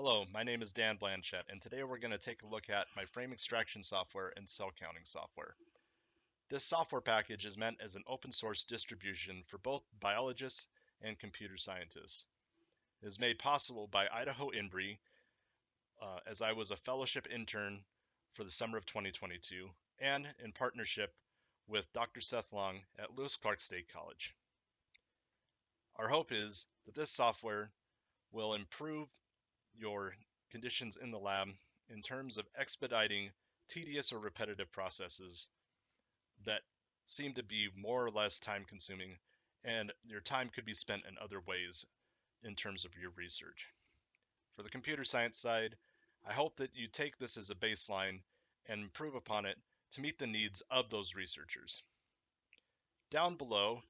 Hello, my name is Dan Blanchett, and today we're going to take a look at my frame extraction software and cell counting software. This software package is meant as an open source distribution for both biologists and computer scientists. It is made possible by Idaho INBRE, as I was a fellowship intern for the summer of 2022, and in partnership with Dr. Seth Long at Lewis Clark State College. Our hope is that this software will improve your conditions in the lab in terms of expediting tedious or repetitive processes that seem to be more or less time consuming, and your time could be spent in other ways in terms of your research. For the computer science side, I hope that you take this as a baseline and improve upon it to meet the needs of those researchers. Down below,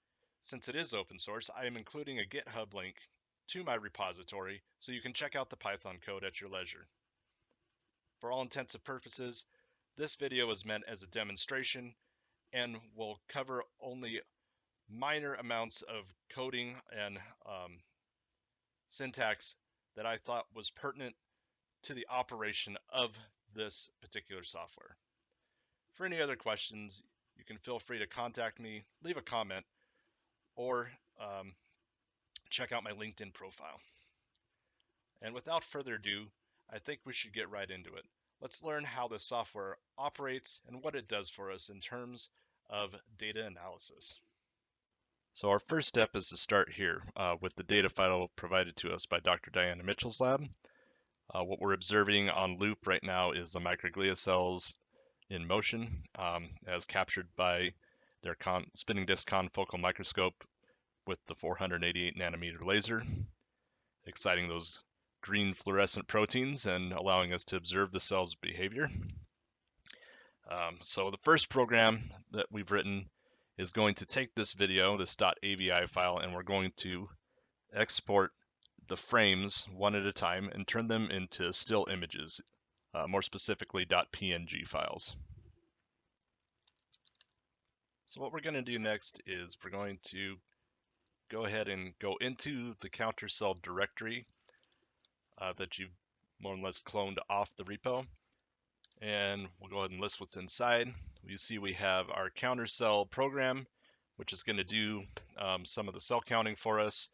since it is open source, I am including a GitHub link to my repository so you can check out the Python code at your leisure. For all intents and purposes, this video is meant as a demonstration and will cover only minor amounts of coding and syntax that I thought was pertinent to the operation of this particular software. For any other questions, you can feel free to contact me, leave a comment, or check out my LinkedIn profile. And without further ado, I think we should get right into it. Let's learn how this software operates and what it does for us in terms of data analysis. So our first step is to start here with the data file provided to us by Dr. Diana Mitchell's lab. What we're observing on loop right now is the microglia cells in motion as captured by their spinning disk confocal microscope with the 488 nanometer laser, exciting those green fluorescent proteins and allowing us to observe the cell's behavior. So the first program that we've written is going to take this video, this .avi file, and we're going to export the frames one at a time and turn them into still images, more specifically .png files. So what we're going to do next is we're going to go ahead and go into the counter cell directory that you've more or less cloned off the repo, and we'll go ahead and list what's inside. You see we have our counter cell program, which is going to do some of the cell counting for us.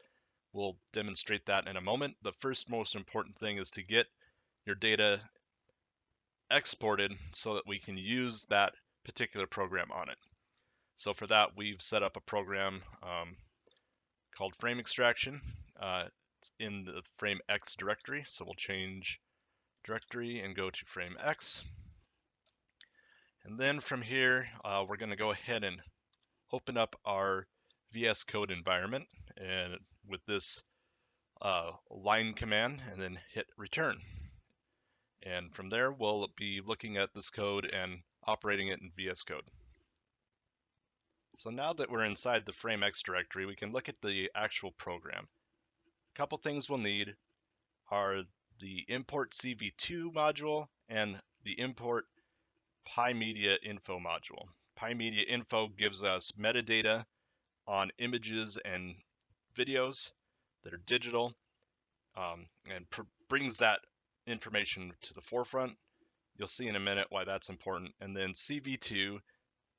We'll demonstrate that in a moment. The first most important thing is to get your data exported so that we can use that particular program on it. So for that, we've set up a program called frame extraction. It's in the frameEx directory, so we'll change directory and go to frameEx. And then from here, we're going to go ahead and open up our VS Code environment and with this line command and then hit return. And from there, we'll be looking at this code and operating it in VS Code. So now that we're inside the frameEx directory, we can look at the actual program. A couple things we'll need are the import CV2 module and the import PyMedia info module. PyMedia info gives us metadata on images and videos that are digital and brings that information to the forefront. You'll see in a minute why that's important. And then CV2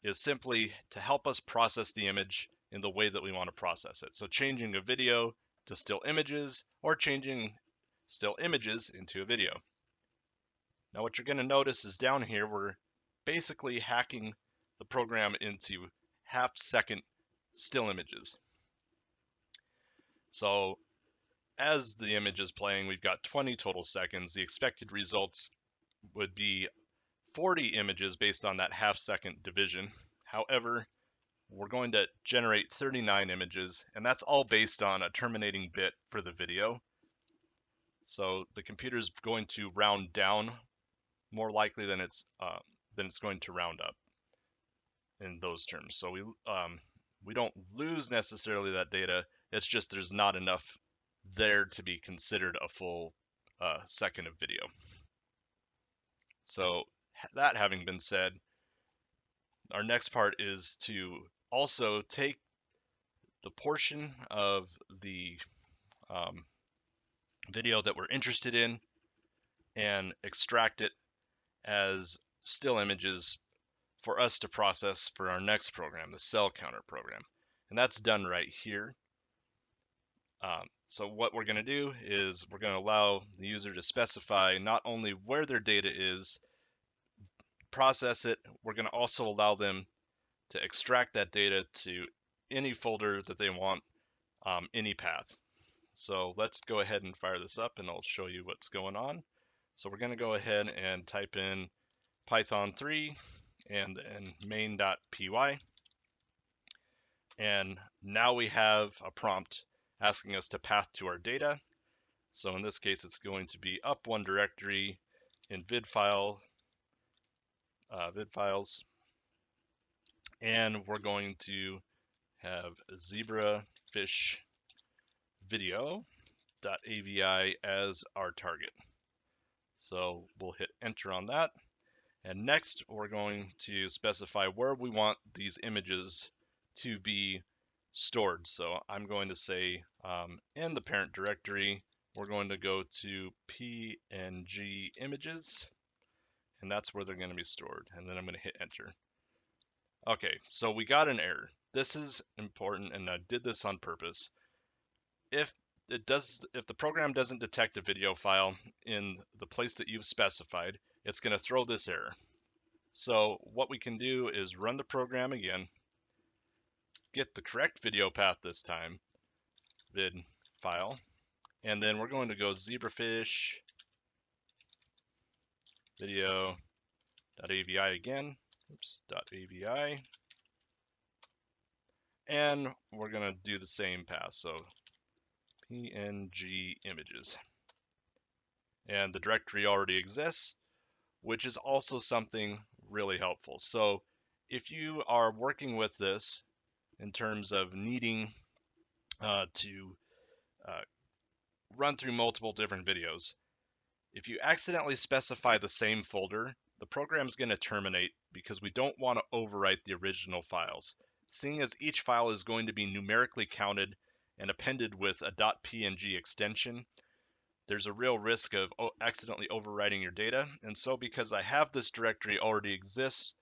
is simply to help us process the image in the way that we want to process it. So changing a video to still images or changing still images into a video. Now what you're going to notice is down here we're basically hacking the program into half-second still images. So as the image is playing, we've got 20 total seconds. The expected results would be 40 images based on that half-second division. However, we're going to generate 39 images, and that's all based on a terminating bit for the video. So the computer is going to round down more likely than it's going to round up in those terms. So we don't lose necessarily that data. It's just there's not enough there to be considered a full second of video. So that having been said, our next part is to also take the portion of the video that we're interested in and extract it as still images for us to process for our next program, the cell counter program. And that's done right here. So what we're going to do is we're going to allow the user to specify not only where their data is, process it, we're going to also allow them to extract that data to any folder that they want, any path. So let's go ahead and fire this up and I'll show you what's going on. So we're going to go ahead and type in Python 3 and then main.py. And now we have a prompt asking us to path to our data. So in this case, it's going to be up one directory in vid files, and we're going to have zebrafish video.avi as our target. So we'll hit enter on that. And next, we're going to specify where we want these images to be stored. So I'm going to say in the parent directory, we're going to go to PNG images, and that's where they're going to be stored. And then I'm going to hit enter. Okay, so we got an error. This is important, and I did this on purpose. If the program doesn't detect a video file in the place that you've specified, it's going to throw this error. So what we can do is run the program again, get the correct video path this time, vid file, and then we're going to go zebrafish video.avi again, .avi, and we're going to do the same path, so PNG images. And the directory already exists, which is also something really helpful. So if you are working with this in terms of needing to run through multiple different videos, if you accidentally specify the same folder, the program's going to terminate because we don't want to overwrite the original files. Seeing as each file is going to be numerically counted and appended with a .png extension, there's a real risk of accidentally overwriting your data. And so because I have this directory already exists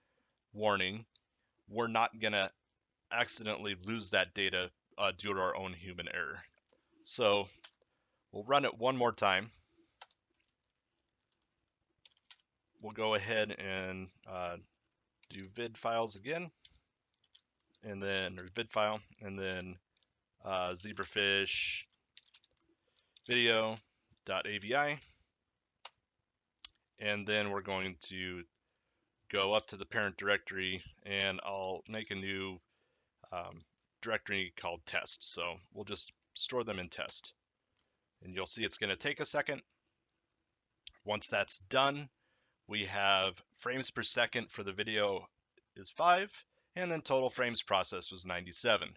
warning, we're not going to accidentally lose that data due to our own human error. So we'll run it one more time. We'll go ahead and do vid files again, and then vid file, and then zebrafish video.avi, and then we're going to go up to the parent directory, and I'll make a new directory called test. So we'll just store them in test, and you'll see it's going to take a second. Once that's done, we have frames per second for the video is 5, and then total frames processed was 97.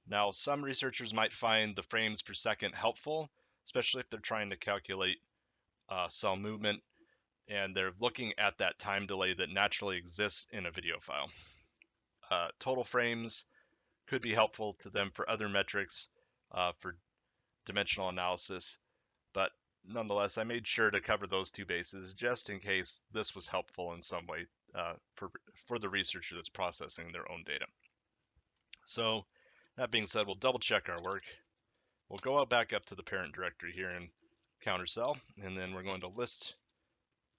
Now, some researchers might find the frames per second helpful, especially if they're trying to calculate cell movement, and they're looking at that time delay that naturally exists in a video file. Total frames could be helpful to them for other metrics, for dimensional analysis, but nonetheless, I made sure to cover those two bases just in case this was helpful in some way for the researcher that's processing their own data. So that being said, we'll double check our work. We'll go back up to the parent directory here in countercell, and then we're going to list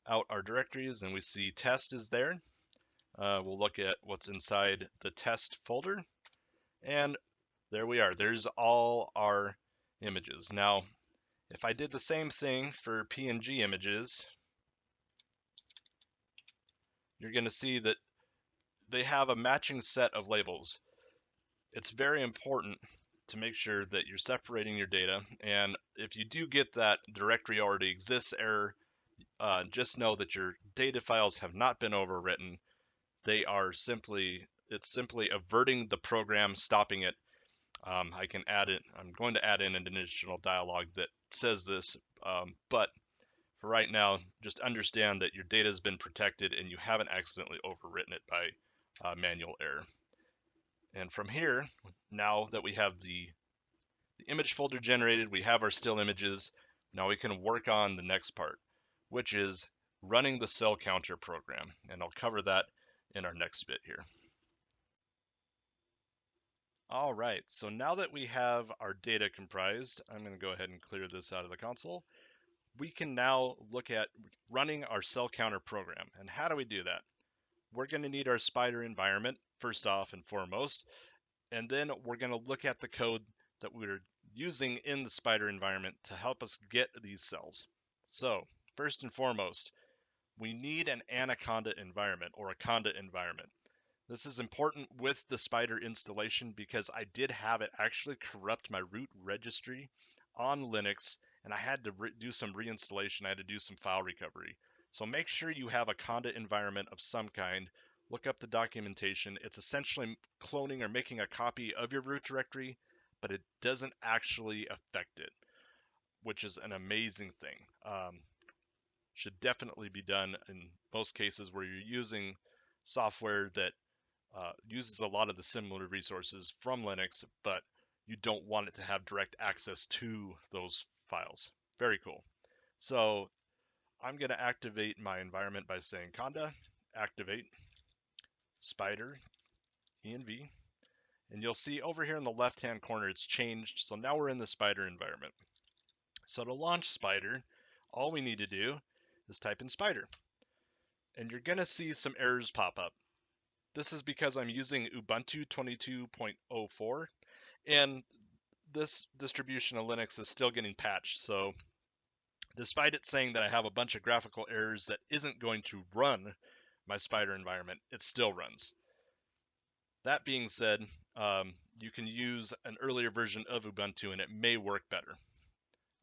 out our directories, and we see test is there. We'll look at what's inside the test folder, and there we are. There's all our images. Now, if I did the same thing for PNG images, you're going to see that they have a matching set of labels. It's very important to make sure that you're separating your data, and if you do get that directory already exists error, just know that your data files have not been overwritten. It's simply averting the program, stopping it. I'm going to add in an additional dialog that says this, but for right now, just understand that your data has been protected and you haven't accidentally overwritten it by manual error. And from here, now that we have the image folder generated, we have our still images, now we can work on the next part. which is running the cell counter program. And I'll cover that in our next bit here. All right, so now that we have our data comprised, I'm going to go ahead and clear this out of the console. We can now look at running our cell counter program. And how do we do that? We're going to need our Spyder environment first off and foremost, and then we're going to look at the code that we're using in the Spyder environment to help us get these cells. So first and foremost, we need an Anaconda environment or a Conda environment. This is important with the Spyder installation because I did have it actually corrupt my root registry on Linux, and I had to do some reinstallation. I had to do some file recovery. So make sure you have a Conda environment of some kind. Look up the documentation. It's essentially cloning or making a copy of your root directory, but it doesn't actually affect it, which is an amazing thing. Should definitely be done in most cases where you're using software that uses a lot of the similar resources from Linux, but you don't want it to have direct access to those files. Very cool. So I'm going to activate my environment by saying Conda, activate, Spyder, env, and you'll see over here in the left-hand corner it's changed. So now we're in the Spyder environment. So to launch Spyder, all we need to do is type in Spyder, and you're going to see some errors pop up. This is because I'm using Ubuntu 22.04, and this distribution of Linux is still getting patched. So despite it saying that I have a bunch of graphical errors that isn't going to run my Spyder environment, it still runs. That being said, you can use an earlier version of Ubuntu and it may work better.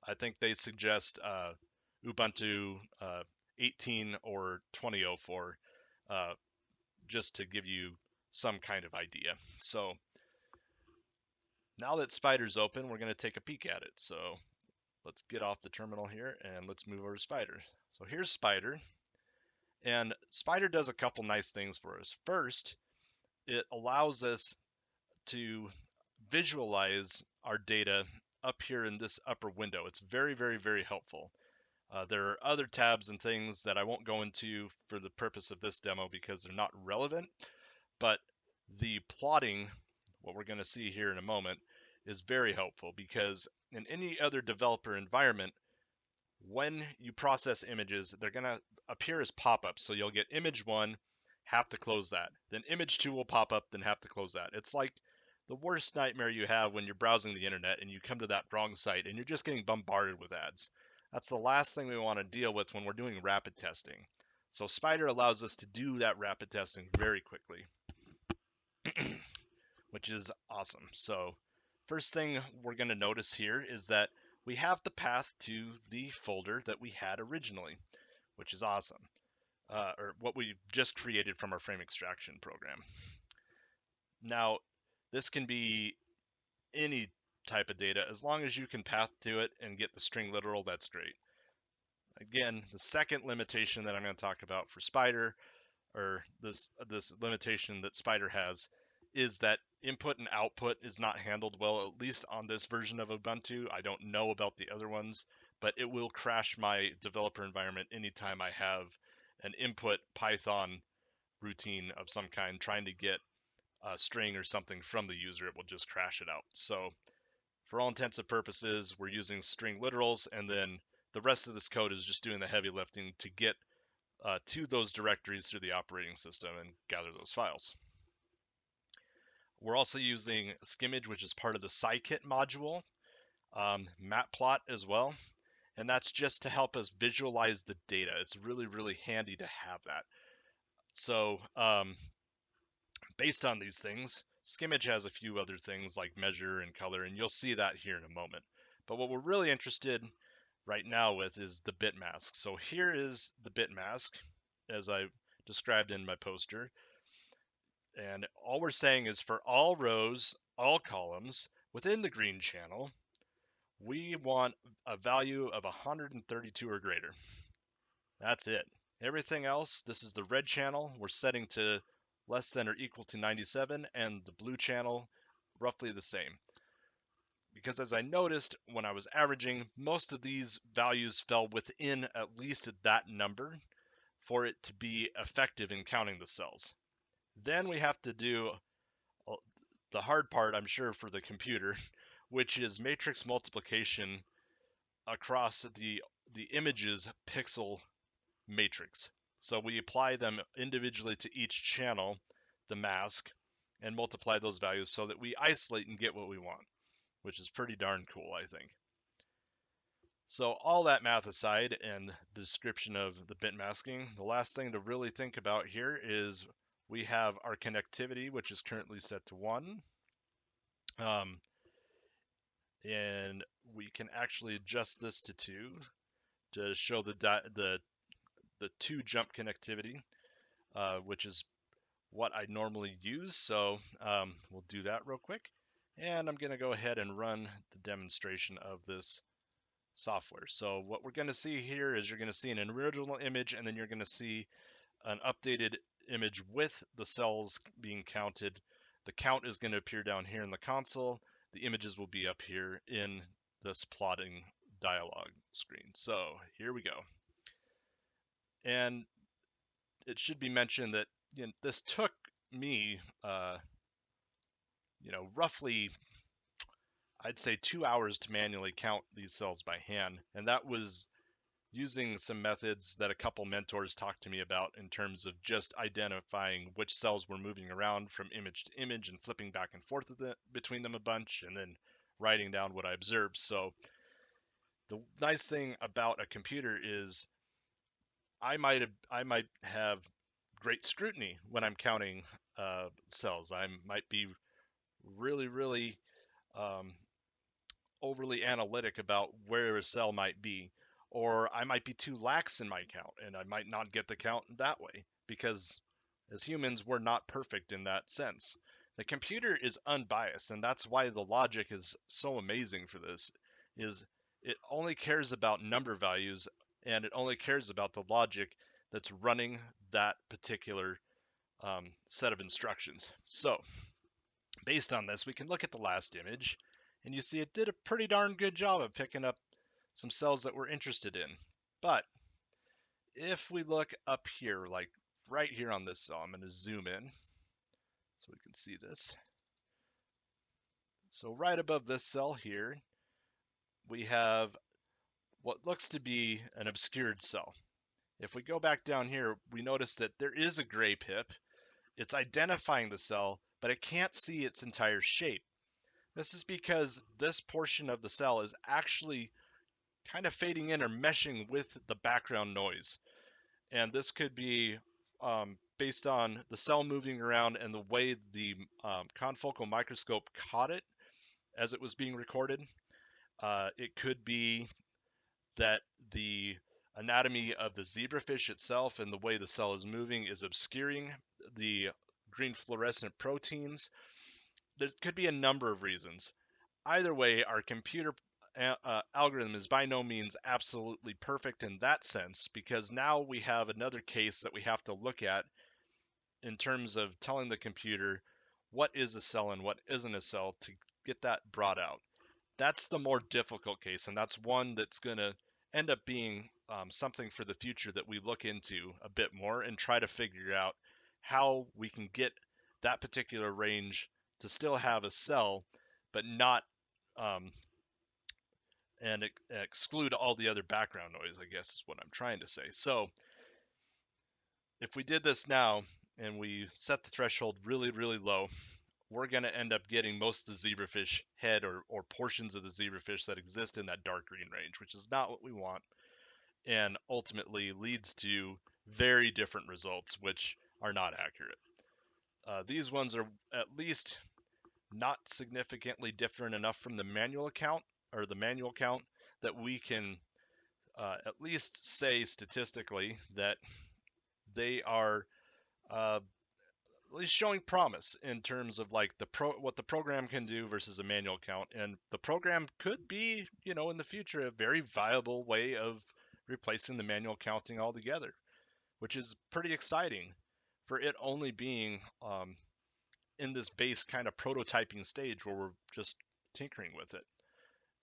I think they suggest Ubuntu 18 or 2004 just to give you some kind of idea. So now that Spyder's open, we're going to take a peek at it. So let's get off the terminal here and let's move over to Spyder. So here's Spyder, and Spyder does a couple nice things for us. First, it allows us to visualize our data up here in this upper window. It's very, very, very helpful. There are other tabs and things that I won't go into for the purpose of this demo because they're not relevant, but the plotting, what we're going to see here in a moment, is very helpful because in any other developer environment, when you process images, they're going to appear as pop-ups. So you'll get image 1, have to close that. Then image 2 will pop up, then have to close that. It's like the worst nightmare you have when you're browsing the internet and you come to that wrong site and you're just getting bombarded with ads. That's the last thing we want to deal with when we're doing rapid testing. So Spyder allows us to do that rapid testing very quickly, which is awesome. So first thing we're going to notice here is that we have the path to the folder that we had originally, which is awesome, or what we just created from our frame extraction program. Now, this can be any type of data. As long as you can path to it and get the string literal, that's great. Again, the second limitation that I'm going to talk about for Spyder, or this limitation that Spyder has, is that input and output is not handled well, at least on this version of Ubuntu. I don't know about the other ones, but it will crash my developer environment anytime I have an input Python routine of some kind trying to get a string or something from the user. It will just crash it out. So for all intents and purposes, we're using string literals, and then the rest of this code is just doing the heavy lifting to get to those directories through the operating system and gather those files. We're also using Skimmage, which is part of the scikit module, matplot as well, and that's just to help us visualize the data. It's really, really handy to have that. So based on these things, Skimmage has a few other things like measure and color, and you'll see that here in a moment. But what we're really interested right now with is the bit mask. So here is the bit mask as I described in my poster. And all we're saying is for all rows, all columns within the green channel, we want a value of 132 or greater. That's it. Everything else, this is the red channel, we're setting to less than or equal to 97, and the blue channel, roughly the same. because as I noticed when I was averaging, most of these values fell within at least that number for it to be effective in counting the cells. Then we have to do the hard part, I'm sure, for the computer, which is matrix multiplication across the image's pixel matrix. So we apply them individually to each channel, the mask, and multiply those values so that we isolate and get what we want, which is pretty darn cool, I think. So all that math aside and the description of the bit masking, the last thing to really think about here is we have our connectivity, which is currently set to 1. And we can actually adjust this to 2 to show the 2 jump connectivity, which is what I normally use. So we'll do that real quick. And I'm going to go ahead and run the demonstration of this software. So what we're going to see here is you're going to see an original image, and then you're going to see an updated image with the cells being counted. The count is going to appear down here in the console. The images will be up here in this plotting dialog screen. So here we go. And it should be mentioned that this took me, roughly, I'd say 2 hours to manually count these cells by hand. And that was using some methods that a couple mentors talked to me about in terms of just identifying which cells were moving around from image to image and flipping back and forth between them a bunch and then writing down what I observed. So the nice thing about a computer is I might have great scrutiny when I'm counting cells. I might be really um, overly analytic about where a cell might be, or I might be too lax in my count and I might not get the count that way because as humans, we're not perfect in that sense. The computer is unbiased, and that's why the logic is so amazing for this, is it only cares about number values and it only cares about the logic that's running that particular set of instructions. So based on this, we can look at the last image, and you see it did a pretty darn good job of picking up some cells that we're interested in. But if we look up here, like right here on this cell, I'm going to zoom in so we can see this. So right above this cell here, we have what looks to be an obscured cell. If we go back down here, we notice that there is a gray pip. It's identifying the cell, but it can't see its entire shape. This is because this portion of the cell is actually kind of fading in or meshing with the background noise. And this could be based on the cell moving around and the way the confocal microscope caught it as it was being recorded. It could be that the anatomy of the zebrafish itself and the way the cell is moving is obscuring the green fluorescent proteins. There could be a number of reasons. Either way, our computer algorithm is by no means absolutely perfect in that sense, because now we have another case that we have to look at in terms of telling the computer what is a cell and what isn't a cell to get that brought out. That's the more difficult case, and that's one that's going to end up being something for the future that we look into a bit more and try to figure out how we can get that particular range to still have a cell, but not and exclude all the other background noise, I guess is what I'm trying to say. So if we did this now and we set the threshold really low, we're going to end up getting most of the zebrafish head or portions of the zebrafish that exist in that dark green range, which is not what we want, and ultimately leads to very different results, which are not accurate. These ones are at least not significantly different enough from the manual count that we can at least say statistically that they are at least showing promise in terms of like what the program can do versus a manual count. And the program could be, in the future, a very viable way of replacing the manual counting altogether, which is pretty exciting for it only being in this base kind of prototyping stage where we're just tinkering with it.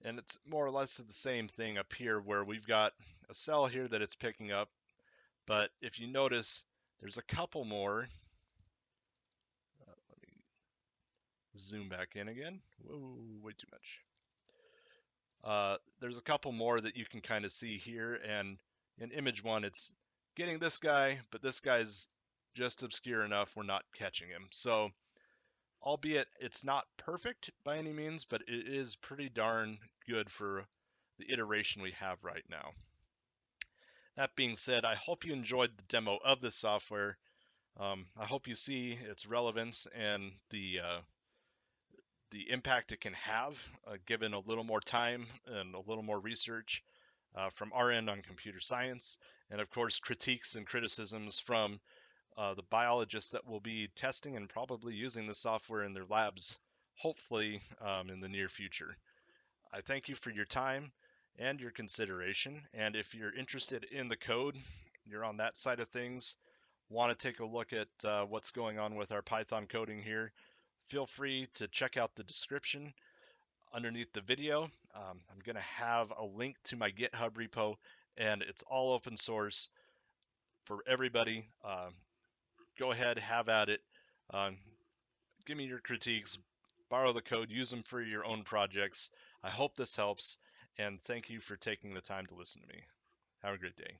And it's more or less the same thing up here where we've got a cell here that it's picking up. But if you notice, there's a couple more. Let me zoom back in again. Whoa, way too much. There's a couple more that you can kind of see here. And in image one, it's getting this guy, but this guy's just obscure enough we're not catching him. So, albeit it's not perfect by any means, but it is pretty darn good for the iteration we have right now. That being said, I hope you enjoyed the demo of this software. I hope you see its relevance and the impact it can have, given a little more time and a little more research from our end on computer science, and of course critiques and criticisms from the biologists that will be testing and probably using the software in their labs, hopefully in the near future. I thank you for your time and your consideration, and if you're interested in the code, you're on that side of things, want to take a look at what's going on with our Python coding here, feel free to check out the description underneath the video. I'm going to have a link to my GitHub repo, and it's all open source for everybody. Go ahead, have at it. Um, Give me your critiques, borrow the code, use them for your own projects. I hope this helps, and thank you for taking the time to listen to me. Have a great day.